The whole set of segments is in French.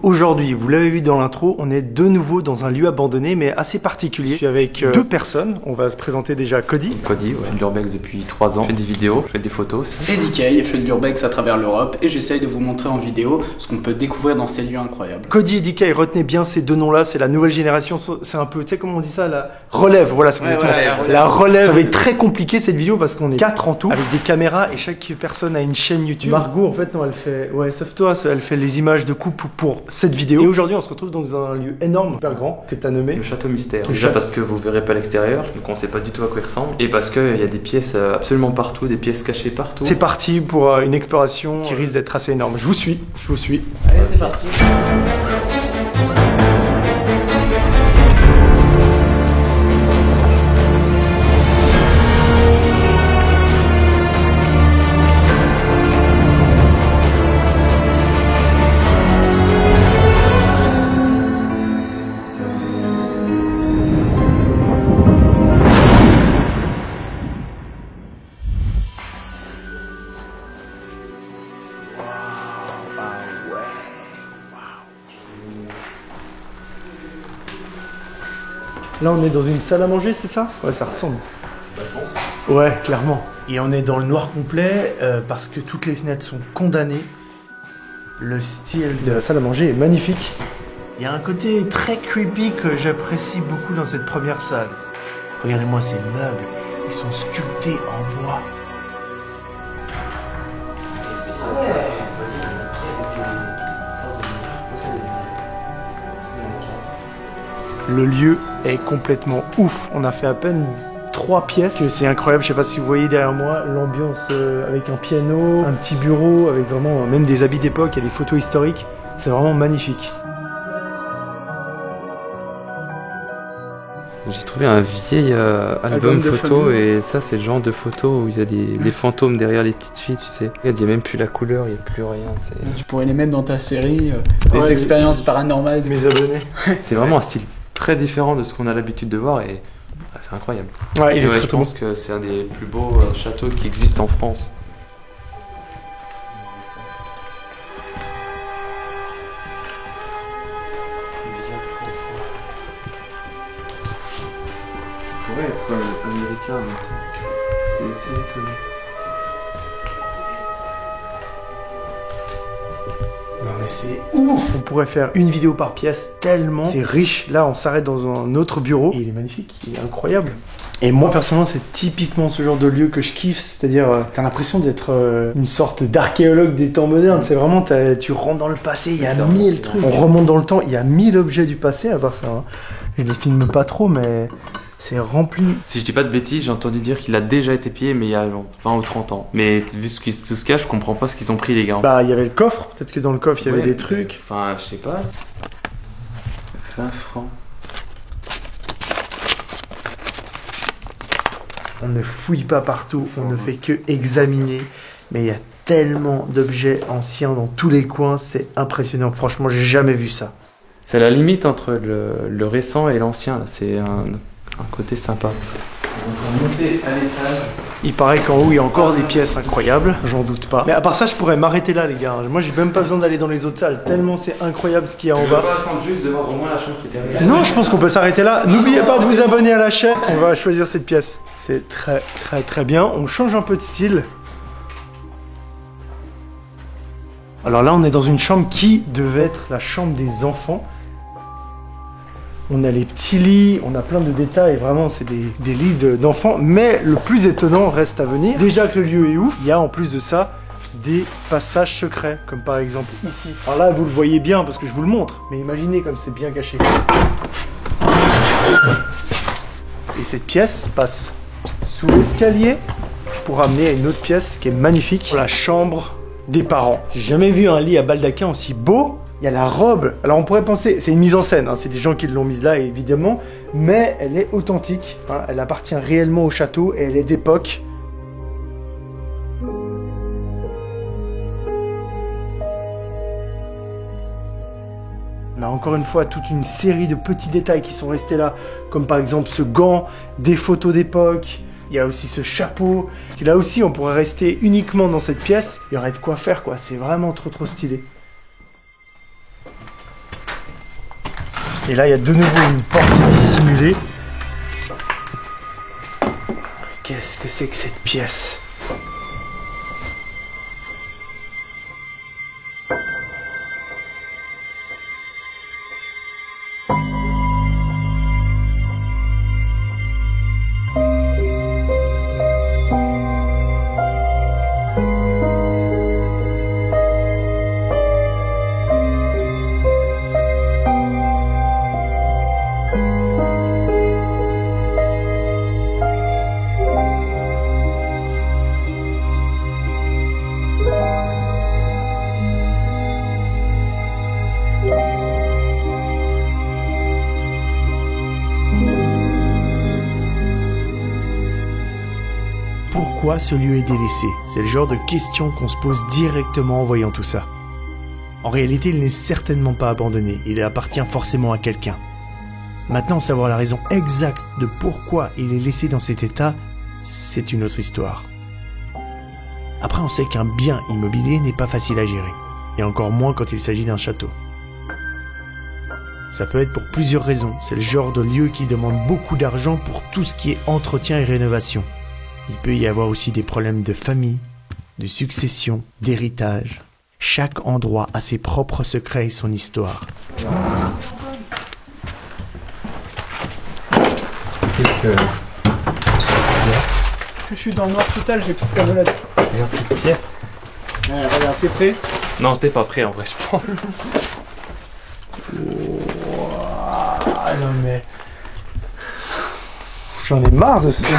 Aujourd'hui, vous l'avez vu dans l'intro, on est de nouveau dans un lieu abandonné mais assez particulier. Je suis avec deux personnes, on va se présenter déjà Cody. Cody, ouais. Je fais de l'urbex depuis 3 ans, je fais des vidéos, je fais des photos aussi. Et DK, je fais de l'urbex à travers l'Europe et j'essaye de vous montrer en vidéo ce qu'on peut découvrir dans ces lieux incroyables. Cody et DK, retenez bien ces deux noms-là, c'est la nouvelle génération, c'est un peu, tu sais comment on dit ça, la relève, voilà, ça vous la relève. Ça va être très compliqué cette vidéo parce qu'on est 4 en tout, avec des caméras et chaque personne a une chaîne YouTube. Margot, en fait, non, elle fait, ouais, sauf toi, elle fait les images de coupe pour cette vidéo. Et aujourd'hui, on se retrouve dans un lieu énorme, super grand, que tu as nommé le château mystère. Déjà parce que vous verrez pas l'extérieur, donc on sait pas du tout à quoi il ressemble. Et parce qu'il y a des pièces absolument partout, des pièces cachées partout. C'est parti pour une exploration qui risque d'être assez énorme. Je vous suis. Allez, c'est parti. Là, on est dans une salle à manger, c'est ça? Ouais, ça ressemble. Bah, je pense. Ouais, clairement. Et on est dans le noir complet parce que toutes les fenêtres sont condamnées. Le style de la salle à manger est magnifique. Il y a un côté très creepy que j'apprécie beaucoup dans cette première salle. Regardez-moi ces meubles, ils sont sculptés en bois. Le lieu est complètement ouf. On a fait à peine 3 pièces. C'est incroyable. Je sais pas si vous voyez derrière moi l'ambiance avec un piano, un petit bureau, avec vraiment même des habits d'époque. Il y a des photos historiques. C'est vraiment magnifique. J'ai trouvé un vieil album photo et ça c'est le genre de photo où il y a des fantômes derrière les petites filles, tu sais. Il n'y a même plus la couleur, il n'y a plus rien. Tu pourrais les mettre dans ta série, des expériences paranormales. Mes abonnés. C'est vraiment un style très différent de ce qu'on a l'habitude de voir et c'est incroyable. Ouais, il est très je pense que c'est un des plus beaux châteaux qui existent en France. Ça pourrait être américain en même temps. C'est étonnant. Non mais c'est ouf! On pourrait faire une vidéo par pièce tellement c'est riche. Là on s'arrête dans un autre bureau et il est magnifique, il est incroyable. Et moi personnellement c'est typiquement ce genre de lieu que je kiffe, c'est-à-dire t'as l'impression d'être une sorte d'archéologue des temps modernes. C'est vraiment, tu rentres dans le passé, il y a 1000 trucs. On remonte dans le temps, il y a 1000 objets du passé à part ça. Hein. Je les filme pas trop mais c'est rempli. Si je dis pas de bêtises, j'ai entendu dire qu'il a déjà été pillé, mais il y a 20 ou 30 ans. Mais vu ce qui se cache, je comprends pas ce qu'ils ont pris, les gars. Bah, il y avait le coffre. Peut-être que dans le coffre, il y avait des trucs. Enfin, je sais pas. 20 francs. On ne fouille pas partout, on ne fait que examiner. Mais il y a tellement d'objets anciens dans tous les coins, c'est impressionnant. Franchement, j'ai jamais vu ça. C'est la limite entre le récent et l'ancien. C'est un côté sympa. On va monter à l'étage. Il paraît qu'en haut il y a encore des pièces incroyables, j'en doute pas. Mais à part ça, je pourrais m'arrêter là, les gars. Moi, j'ai même pas besoin d'aller dans les autres salles, tellement c'est incroyable ce qu'il y a en bas. On va attendre juste de voir au moins la chambre qui est derrière. Non, je pense qu'on peut s'arrêter là. N'oubliez pas de vous abonner à la chaîne. On va choisir cette pièce. C'est très bien. On change un peu de style. Alors là, on est dans une chambre qui devait être la chambre des enfants. On a les petits lits, on a plein de détails, vraiment c'est des lits d'enfants, mais le plus étonnant reste à venir. Déjà que le lieu est ouf, il y a en plus de ça des passages secrets, comme par exemple ici. Alors là vous le voyez bien parce que je vous le montre, mais imaginez comme c'est bien caché. Et cette pièce passe sous l'escalier pour amener à une autre pièce qui est magnifique, la chambre des parents. J'ai jamais vu un lit à baldaquin aussi beau. Il y a la robe, alors on pourrait penser, c'est une mise en scène, hein, c'est des gens qui l'ont mise là évidemment, mais elle est authentique, hein, elle appartient réellement au château et elle est d'époque. On a encore une fois toute une série de petits détails qui sont restés là, comme par exemple ce gant, des photos d'époque. Il y a aussi ce chapeau. Et là aussi, on pourrait rester uniquement dans cette pièce. Il y aurait de quoi faire, quoi. C'est vraiment trop stylé. Et là, il y a de nouveau une porte dissimulée. Qu'est-ce que c'est que cette pièce? Pourquoi ce lieu est délaissé? C'est le genre de question qu'on se pose directement en voyant tout ça. En réalité, il n'est certainement pas abandonné, il appartient forcément à quelqu'un. Maintenant, savoir la raison exacte de pourquoi il est laissé dans cet état, c'est une autre histoire. Après, on sait qu'un bien immobilier n'est pas facile à gérer, et encore moins quand il s'agit d'un château. Ça peut être pour plusieurs raisons, c'est le genre de lieu qui demande beaucoup d'argent pour tout ce qui est entretien et rénovation. Il peut y avoir aussi des problèmes de famille, de succession, d'héritage. Chaque endroit a ses propres secrets et son histoire. Qu'est-ce que... Je suis dans le noir total, j'ai plus de camelade. Regarde cette pièce. Ouais, regarde, t'es prêt? Non, t'es pas prêt en vrai, je pense. Ah non mais... J'en ai marre de ce... Si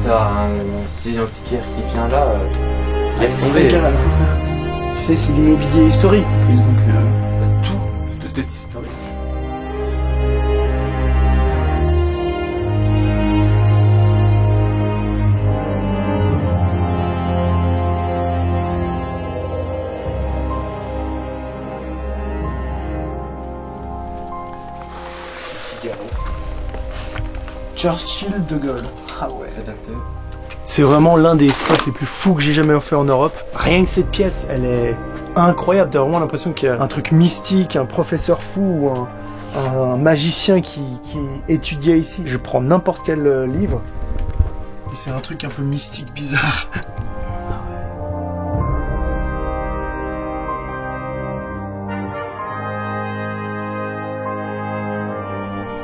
t'as un vieil antiquaire qui vient là, laisse c'est tomber. Tu sais, c'est l'immobilier historique en plus, donc... Tout est historique. Churchill de Gaulle. Ah ouais. C'est daté. C'est vraiment l'un des spots les plus fous que j'ai jamais fait en Europe. Rien que cette pièce, elle est incroyable. T'as vraiment l'impression qu'il y a un truc mystique, un professeur fou ou un magicien qui étudiait ici. Je prends n'importe quel livre. Et c'est un truc un peu mystique, bizarre.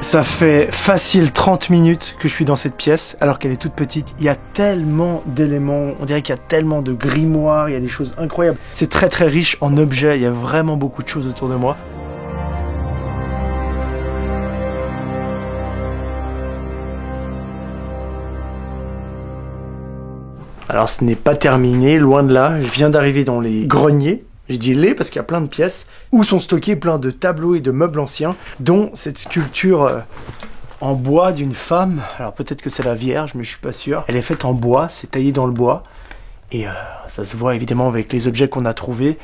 Ça fait facile 30 minutes que je suis dans cette pièce, alors qu'elle est toute petite. Il y a tellement d'éléments, on dirait qu'il y a tellement de grimoires, il y a des choses incroyables. C'est très très riche en objets, il y a vraiment beaucoup de choses autour de moi. Alors ce n'est pas terminé, loin de là. Je viens d'arriver dans les greniers. Je dis les parce qu'il y a plein de pièces où sont stockés plein de tableaux et de meubles anciens, dont cette sculpture en bois d'une femme. Alors peut-être que c'est la Vierge, mais je suis pas sûr. Elle est faite en bois, c'est taillé dans le bois. Et ça se voit évidemment avec les objets qu'on a trouvés.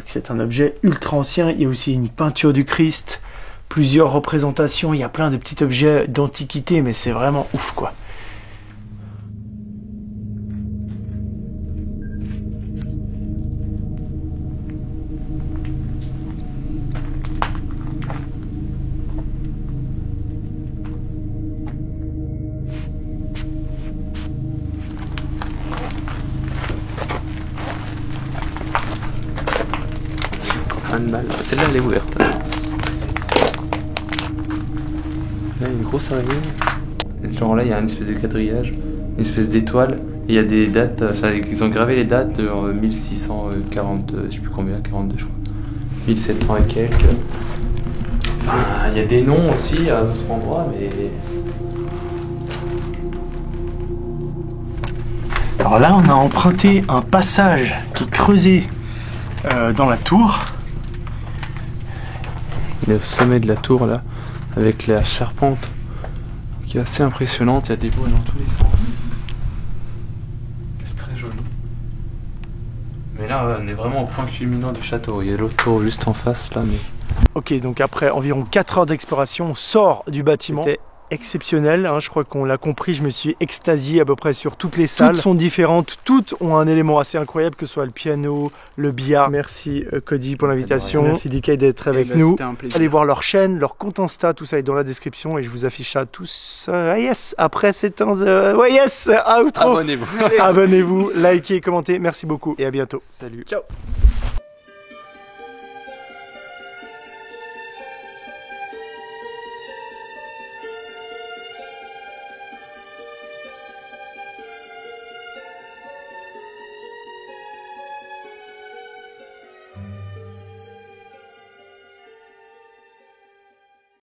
C'est un objet ultra ancien. Il y a aussi une peinture du Christ, plusieurs représentations. Il y a plein de petits objets d'antiquité, mais c'est vraiment ouf quoi. Celle-là, elle est ouverte. Là, il y a une grosse araignée. Genre là, il y a une espèce de quadrillage, une espèce d'étoile. Et il y a des dates, enfin, ils ont gravé les dates de 1640, je sais plus combien, 42 je crois. 1700 et quelques. Enfin, il y a des noms aussi à d'autres endroits, mais... Alors là, on a emprunté un passage qui est creusé dans la tour. Il est au sommet de la tour là, avec la charpente qui est assez impressionnante. Il y a des bois dans tous les sens. C'est très joli. Mais là, on est vraiment au point culminant du château. Il y a l'autre tour juste en face là, mais... Ok, donc après environ 4 heures d'exploration, on sort du bâtiment. C'était exceptionnel, hein. Je crois qu'on l'a compris, je me suis extasié à peu près sur toutes les salles. Toutes sont différentes, toutes ont un élément assez incroyable, que ce soit le piano, le billard. Merci Cody pour l'invitation, merci DK d'être avec nous. Allez voir leur chaîne, leur compte Insta, tout ça est dans la description et je vous affiche ça tous. Yes, après c'est temps de... Ouais, yes, outro. Abonnez-vous. Abonnez-vous, likez, commentez, merci beaucoup et à bientôt. Salut. Ciao.